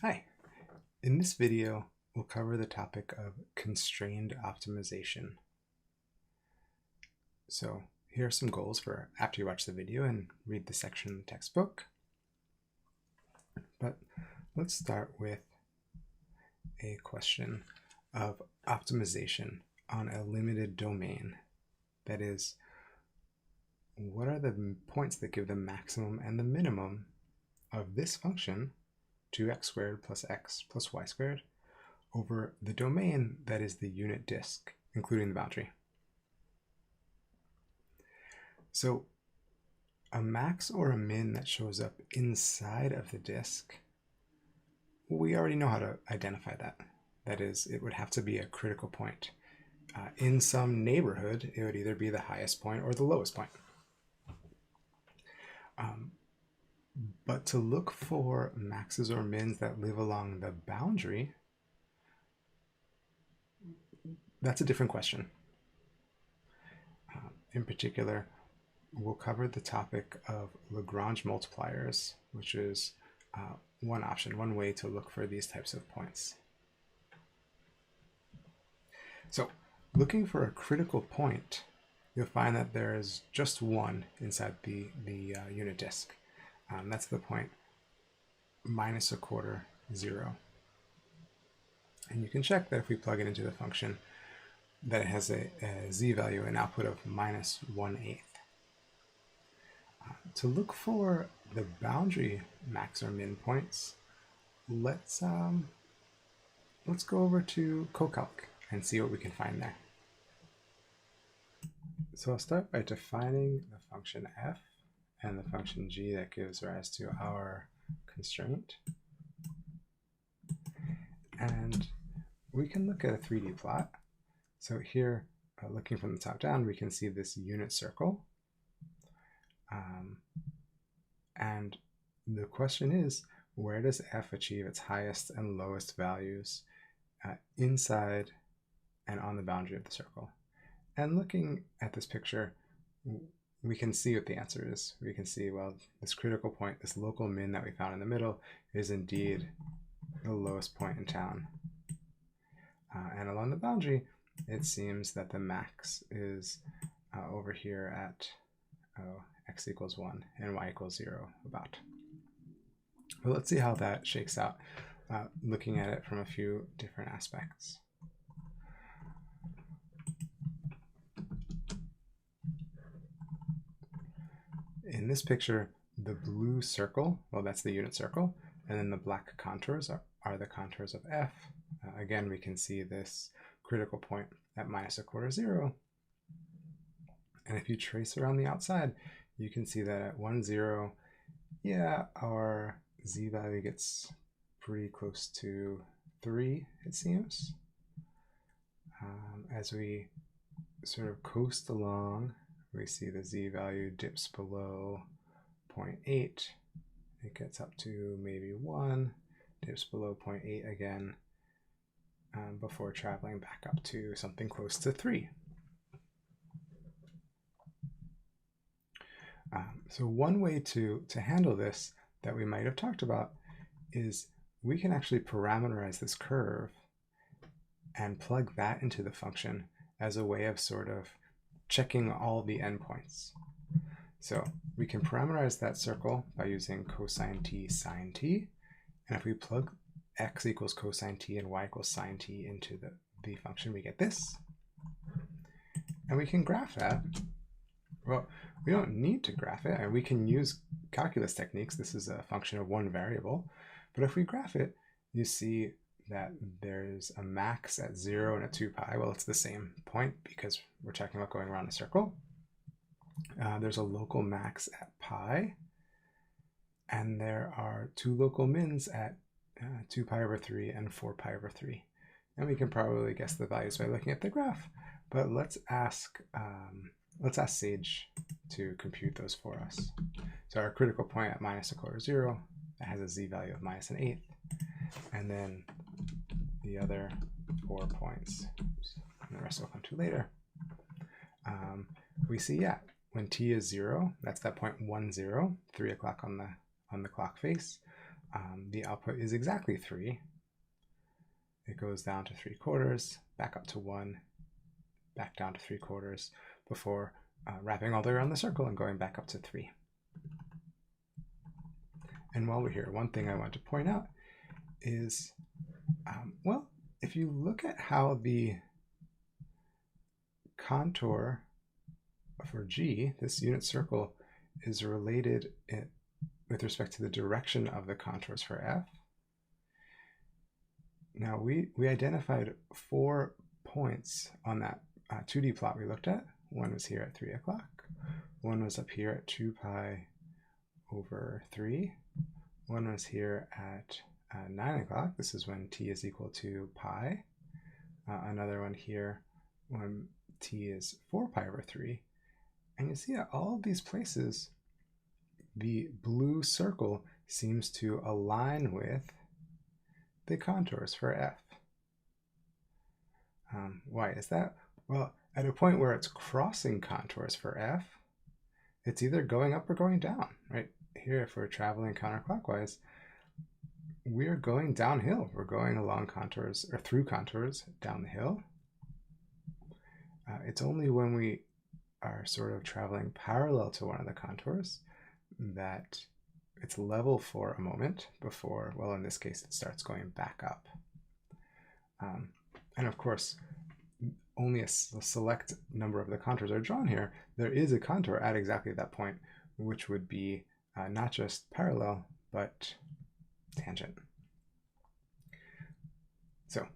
Hi. In this video, we'll cover the topic of constrained optimization. So here are some goals for after you watch the video and read the section in the textbook. But let's start with a question of optimization on a limited domain. That is, what are the points that give the maximum and the minimum of this function, 2x squared plus x plus y squared, over the domain that is the unit disk, including the boundary. So a max or a min that shows up inside of the disk, we already know how to identify that. That is, it would have to be a critical point. In some neighborhood, it would either be the highest point or the lowest point. But to look for maxes or mins that live along the boundary, that's a different question. In particular, we'll cover the topic of Lagrange multipliers, which is one option, one way to look for these types of points. So looking for a critical point, you'll find that there is just one inside the unit disk. That's the point minus a quarter, 0. And you can check that if we plug it into the function, that it has a z value, an output of minus 1/8. To look for the boundary max or min points, let's go over to CoCalc and see what we can find there. So I'll start by defining the function f and the function g that gives rise to our constraint. And we can look at a 3D plot. So here, looking from the top down, we can see this unit circle. And the question is, where does f achieve its highest and lowest values inside and on the boundary of the circle? And looking at this picture, we can see what the answer is. We can see, well, this critical point, this local min that we found in the middle, is indeed the lowest point in town. And along the boundary, it seems that the max is over here at x equals 1 and y equals 0 about. Well, let's see how that shakes out, looking at it from a few different aspects. In this picture, the blue circle, well, that's the unit circle, and then the black contours are the contours of f. Again, we can see this critical point at minus a quarter, 0. And if you trace around the outside, you can see that at 1, 0, yeah, our z value gets pretty close to 3, it seems. As we sort of coast along, we see the z value dips below 0.8. It gets up to maybe 1, dips below 0.8 again, before traveling back up to something close to 3. So one way to handle this that we might have talked about is we can actually parameterize this curve and plug that into the function as a way of sort of checking all the endpoints. So we can parameterize that circle by using cosine t sine t. And if we plug x equals cosine t and y equals sine t into the function, we get this. And we can graph that. Well, we don't need to graph it, and we can use calculus techniques. This is a function of one variable. But if we graph it, you see that there's a max at 0 and at 2 pi. Well, it's the same point because we're talking about going around a circle. There's a local max at pi, and there are 2 local mins at 2 pi over 3 and 4 pi over 3. And we can probably guess the values by looking at the graph. But let's ask Sage to compute those for us. So our critical point at minus a quarter, 0, that has a z value of minus 1/8. And then the other 4 points, and the rest will come to later. We see, yeah, when t is 0, that's that point 1, 0, 3 o'clock on the clock face. the output is exactly 3. It goes down to 3/4, back up to 1, back down to 3/4, before wrapping all the way around the circle and going back up to 3. And while we're here, one thing I want to point out is, well, if you look at how the contour for G, this unit circle, is related with respect to the direction of the contours for F. Now we identified 4 points on that 2D plot we looked at. One was here at 3 o'clock. One was up here at 2 pi over 3. One was here at 9 o'clock. This is when t is equal to pi. Another one here when t is 4 pi over 3. And you see at all of these places, the blue circle seems to align with the contours for F. Why is that? Well, at a point where it's crossing contours for F, it's either going up or going down, right? Here, if we're traveling counterclockwise, we're going downhill. We're going along contours, or through contours, down the hill. It's only when we are sort of traveling parallel to one of the contours that it's level for a moment before, well, in this case, it starts going back up. And of course, only a select number of the contours are drawn here. There is a contour at exactly that point, which would be not just parallel, but tangent. So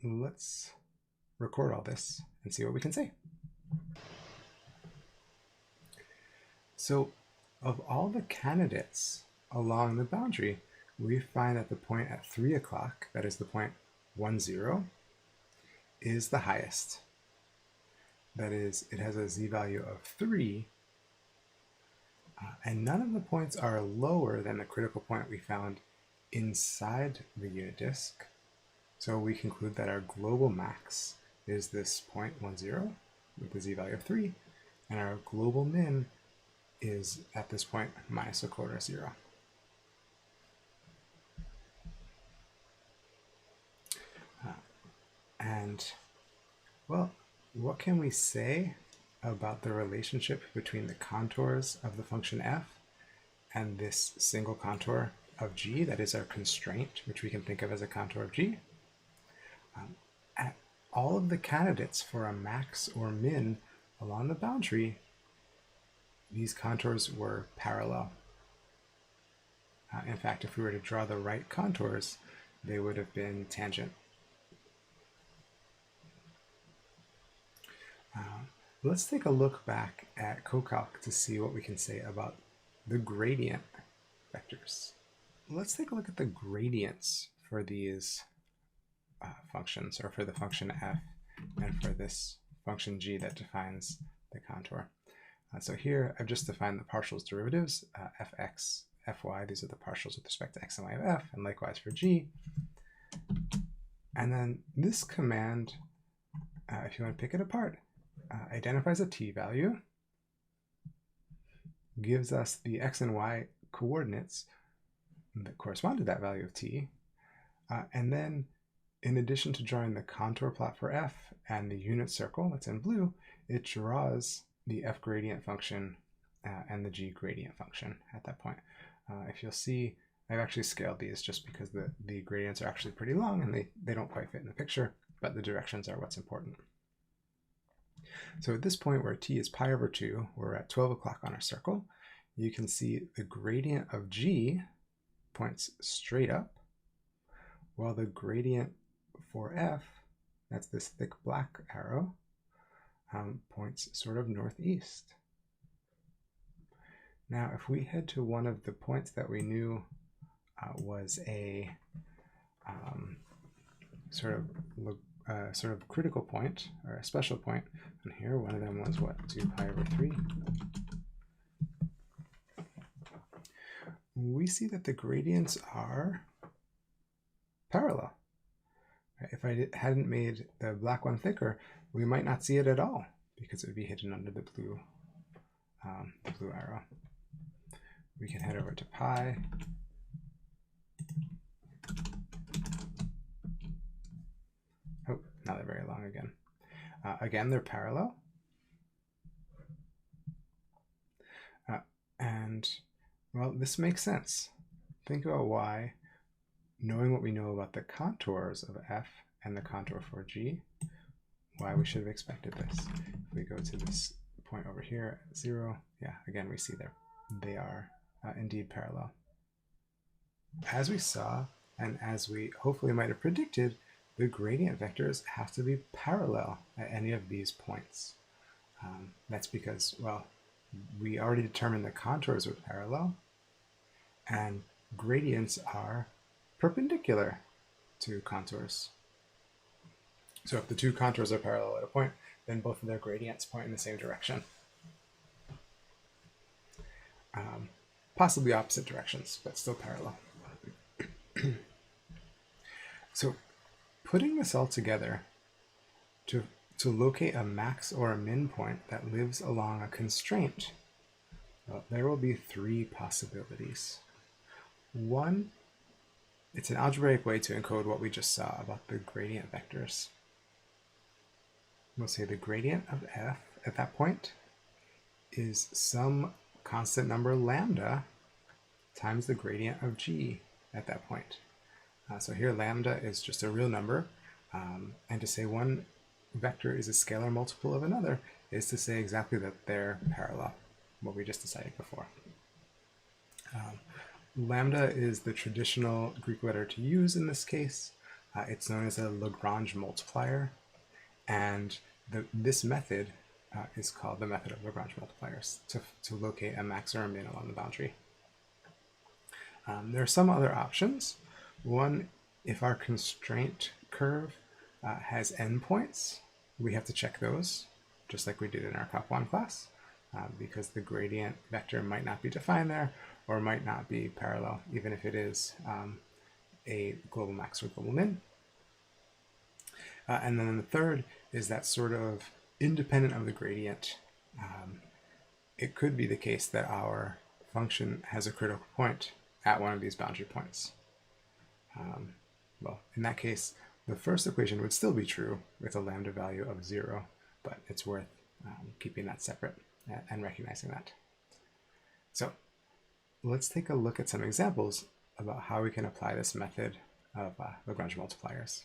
let's record all this and see what we can say. So of all the candidates along the boundary, we find that the point at 3 o'clock, that is the point 1, 0, is the highest. That is, it has a z-value of 3, and none of the points are lower than the critical point we found inside the unit disk. So we conclude that our global max is this point 1, 0 with a z-value of 3, and our global min is at this point minus 1/4, 0. And, well, what can we say about the relationship between the contours of the function f and this single contour of g, that is our constraint, which we can think of as a contour of g? At all of the candidates for a max or min along the boundary, these contours were parallel. In fact, if we were to draw the right contours, they would have been tangent. Let's take a look back at CoCalc to see what we can say about the gradient vectors. Let's take a look at the gradients for these functions, or for the function f and for this function g that defines the contour. So here I've just defined the partials derivatives, fx, fy, these are the partials with respect to x and y of f, and likewise for g. And then this command, if you want to pick it apart, identifies a t-value, gives us the x and y coordinates that correspond to that value of t, and then in addition to drawing the contour plot for f and the unit circle that's in blue, it draws the f gradient function and the g gradient function at that point. If you'll see, I've actually scaled these just because the gradients are actually pretty long and they don't quite fit in the picture, but the directions are what's important. So at this point where t is pi over 2, we're at 12 o'clock on our circle, you can see the gradient of g points straight up, while the gradient for f, that's this thick black arrow, points sort of northeast. Now if we head to one of the points that we knew was a sort of critical point, or a special point, and here one of them was what, 2 pi over 3. We see that the gradients are parallel. If I hadn't made the black one thicker, we might not see it at all because it would be hidden under the blue arrow. We can head over to pi, that very long again. Again, they're parallel. And, well, this makes sense. Think about why, knowing what we know about the contours of f and the contour for g, why we should have expected this. If we go to this point over here at 0, yeah, again, we see they are indeed parallel. As we saw, and as we hopefully might have predicted, the gradient vectors have to be parallel at any of these points. That's because, well, we already determined the contours are parallel, and gradients are perpendicular to contours. So if the two contours are parallel at a point, then both of their gradients point in the same direction. Possibly opposite directions, but still parallel. So putting this all together to locate a max or a min point that lives along a constraint, well, there will be three possibilities. One, it's an algebraic way to encode what we just saw about the gradient vectors. We'll say the gradient of f at that point is some constant number lambda times the gradient of g at that point. So here lambda is just a real number, and to say one vector is a scalar multiple of another is to say exactly that they're parallel, what we just decided before. Lambda is the traditional Greek letter to use in this case. It's known as a Lagrange multiplier, and this method is called the method of Lagrange multipliers to locate a max or a min along the boundary. There are some other options. One, if our constraint curve has endpoints, we have to check those, just like we did in our Cop1 class, because the gradient vector might not be defined there, or might not be parallel, even if it is a global max or global min. And then the third is that sort of independent of the gradient. It could be the case that our function has a critical point at one of these boundary points. Well, in that case, the first equation would still be true with a lambda value of 0, but it's worth keeping that separate and recognizing that. So let's take a look at some examples about how we can apply this method of Lagrange multipliers.